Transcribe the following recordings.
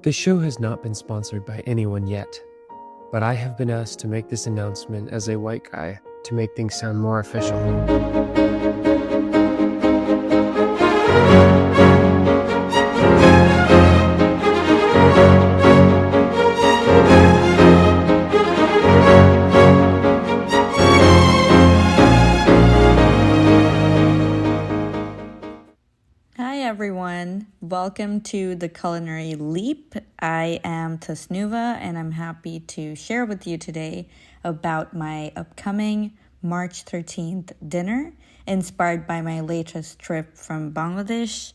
The show has not been sponsored by anyone yet, but I have been asked to make this announcement as a white guy to make things sound more official. Hi everyone, welcome to the Culinary Leap. I am Tasnuva and I'm happy to share with you today about my upcoming March 13th dinner inspired by my latest trip from Bangladesh.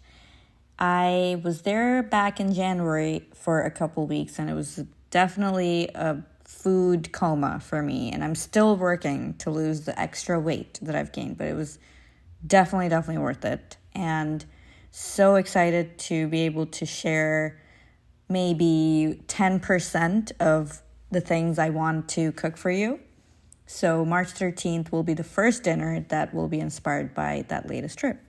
I was there back in January for a couple weeks and it was definitely a food coma for me, and I'm still working to lose the extra weight that I've gained, but it was definitely worth it. And so excited to be able to share maybe 10% of the things I want to cook for you. So March 13th will be the first dinner that will be inspired by that latest trip.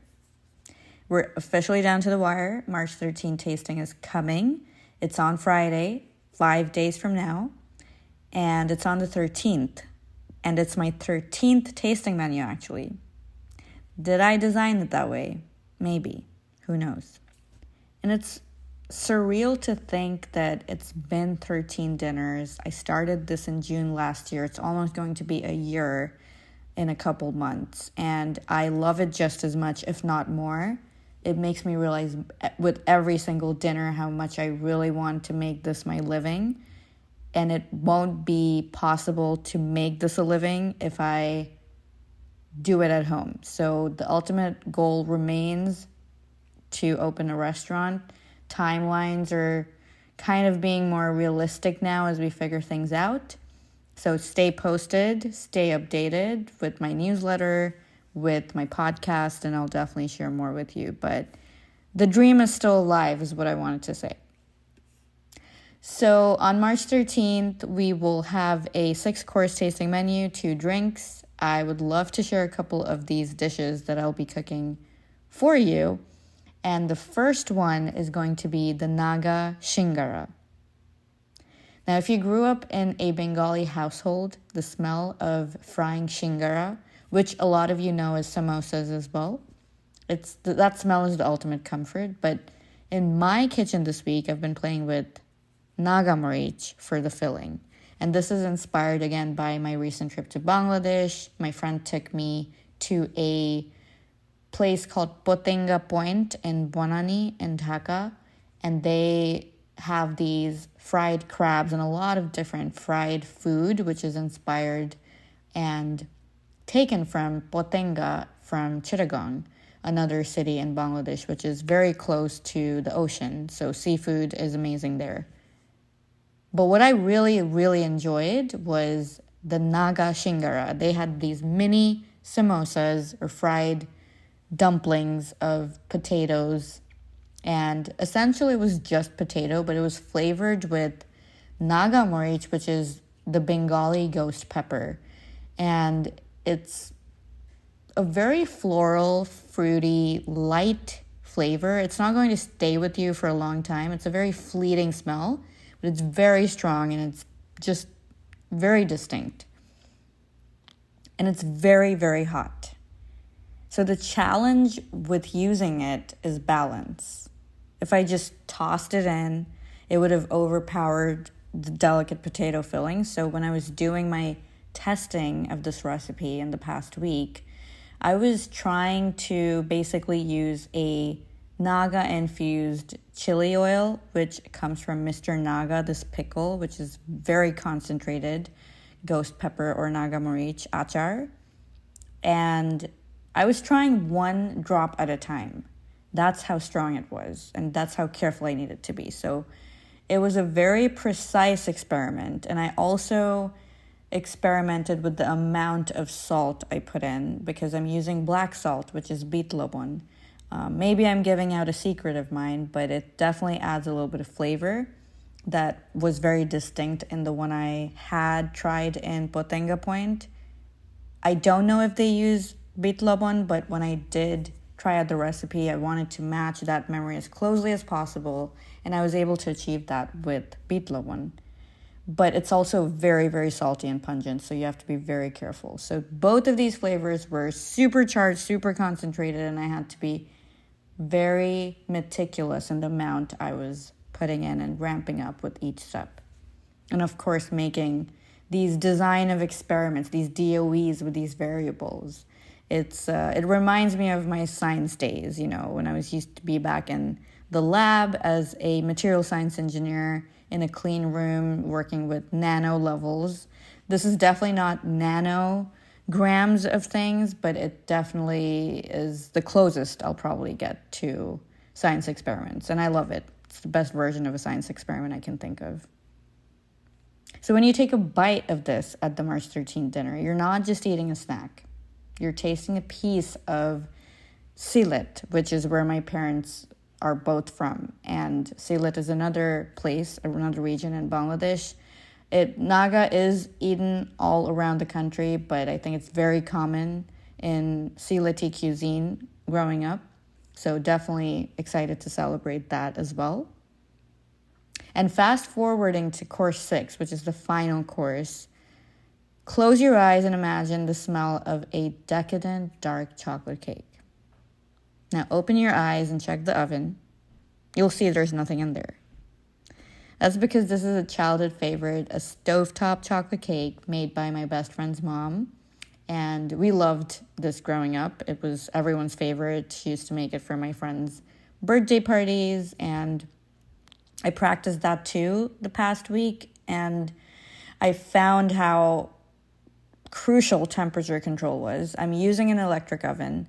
We're officially down to the wire. March 13th tasting is coming. It's on Friday, 5 days from now, and it's on the 13th. And it's my 13th tasting menu, actually. Did I design it that way? Maybe. Who knows? And it's surreal to think that it's been 13 dinners. I started this in June last year. It's almost going to be a year in a couple months. And I love it just as much, if not more. It makes me realize with every single dinner how much I really want to make this my living. And it won't be possible to make this a living if I do it at home. So the ultimate goal remains to open a restaurant. Timelines are kind of being more realistic now as we figure things out. So stay posted, stay updated with my newsletter, with my podcast, and I'll definitely share more with you. But the dream is still alive is what I wanted to say. So on March 13th, we will have a 6-course tasting menu, 2 drinks. I would love to share a couple of these dishes that I'll be cooking for you. And the first one is going to be the Naga Shingara. Now, if you grew up in a Bengali household, the smell of frying shingara, which a lot of you know as samosas as well, that smell is the ultimate comfort. But in my kitchen this week, I've been playing with Naga Marich for the filling. And this is inspired again by my recent trip to Bangladesh. My friend took me to a place called Potenga Point in Bonani in Dhaka, and they have these fried crabs and a lot of different fried food, which is inspired and taken from Potenga from Chittagong, another city in Bangladesh, which is very close to the ocean. So seafood is amazing there. But what I really enjoyed was the Naga Shingara. They had these mini samosas or fried dumplings of potatoes, and essentially it was just potato, but it was flavored with Naga Marich, which is the Bengali ghost pepper, and it's a very floral, fruity, light flavor. It's not going to stay with you for a long time. It's a very fleeting smell, but it's very strong and it's just very distinct, and it's very hot. So the challenge with using it is balance. If I just tossed it in, it would have overpowered the delicate potato filling. So when I was doing my testing of this recipe in the past week, I was trying to basically use a Naga-infused chili oil, which comes from Mr. Naga, this pickle, which is very concentrated ghost pepper or Naga Marich achar. And I was trying 1 drop at a time. That's how strong it was, and that's how careful I needed to be. So it was a very precise experiment, and I also experimented with the amount of salt I put in because I'm using black salt, which is beet lobon. Maybe I'm giving out a secret of mine, but it definitely adds a little bit of flavor that was very distinct in the one I had tried in Potenga Point. I don't know if they use beet lobon, but when I did try out the recipe. I wanted to match that memory as closely as possible, and I was able to achieve that with one. But it's also very, very salty and pungent, so you have to be very careful. So both of these flavors were supercharged, super concentrated, and I had to be very meticulous in the amount I was putting in and ramping up with each step. And of course, making these design of experiments, these DOEs with these variables. It reminds me of my science days, when I used to be back in the lab as a material science engineer in a clean room working with nano levels. This is definitely not nanograms of things, but it definitely is the closest I'll probably get to science experiments. And I love it. It's the best version of a science experiment I can think of. So when you take a bite of this at the March 13th dinner, you're not just eating a snack. You're tasting a piece of Sylhet, which is where my parents are both from. And Sylhet is another place, another region in Bangladesh. Naga is eaten all around the country, but I think it's very common in Sylheti cuisine growing up. So definitely excited to celebrate that as well. And fast forwarding to course 6, which is the final course, close your eyes and imagine the smell of a decadent dark chocolate cake. Now open your eyes and check the oven. You'll see there's nothing in there. That's because this is a childhood favorite, a stovetop chocolate cake made by my best friend's mom. And we loved this growing up. It was everyone's favorite. She used to make it for my friends' birthday parties, and I practiced that too the past week. And I found how crucial temperature control was. I'm using an electric oven.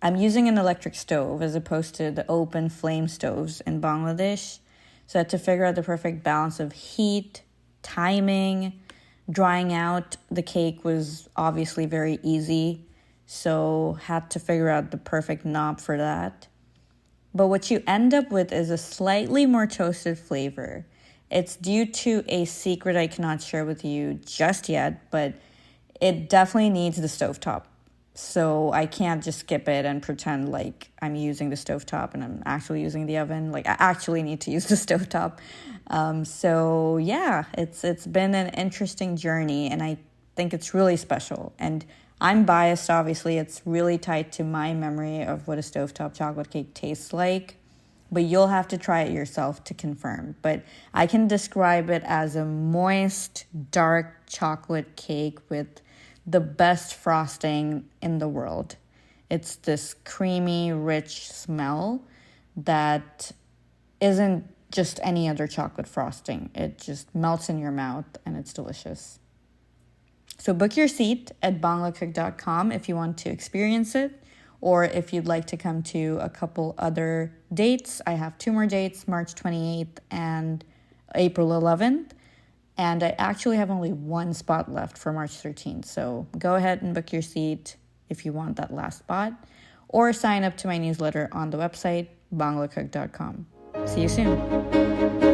I'm using an electric stove as opposed to the open flame stoves in Bangladesh. So I had to figure out the perfect balance of heat, timing. Drying out the cake was obviously very easy, so had to figure out the perfect knob for that. But what you end up with is a slightly more toasted flavor. It's due to a secret I cannot share with you just yet, but it definitely needs the stovetop. So I can't just skip it and pretend like I'm using the stovetop and I'm actually using the oven. Like I actually need to use the stovetop. So yeah, it's been an interesting journey, and I think it's really special. And I'm biased, obviously. It's really tied to my memory of what a stovetop chocolate cake tastes like. But you'll have to try it yourself to confirm. But I can describe it as a moist, dark chocolate cake with the best frosting in the world. It's this creamy, rich smell that isn't just any other chocolate frosting. It just melts in your mouth and it's delicious. So book your seat at banglacook.com if you want to experience it, or if you'd like to come to a couple other dates. I have 2 more dates, March 28th and April 11th. And I actually have only 1 spot left for March 13th. So go ahead and book your seat if you want that last spot, or sign up to my newsletter on the website, banglacook.com. See you soon.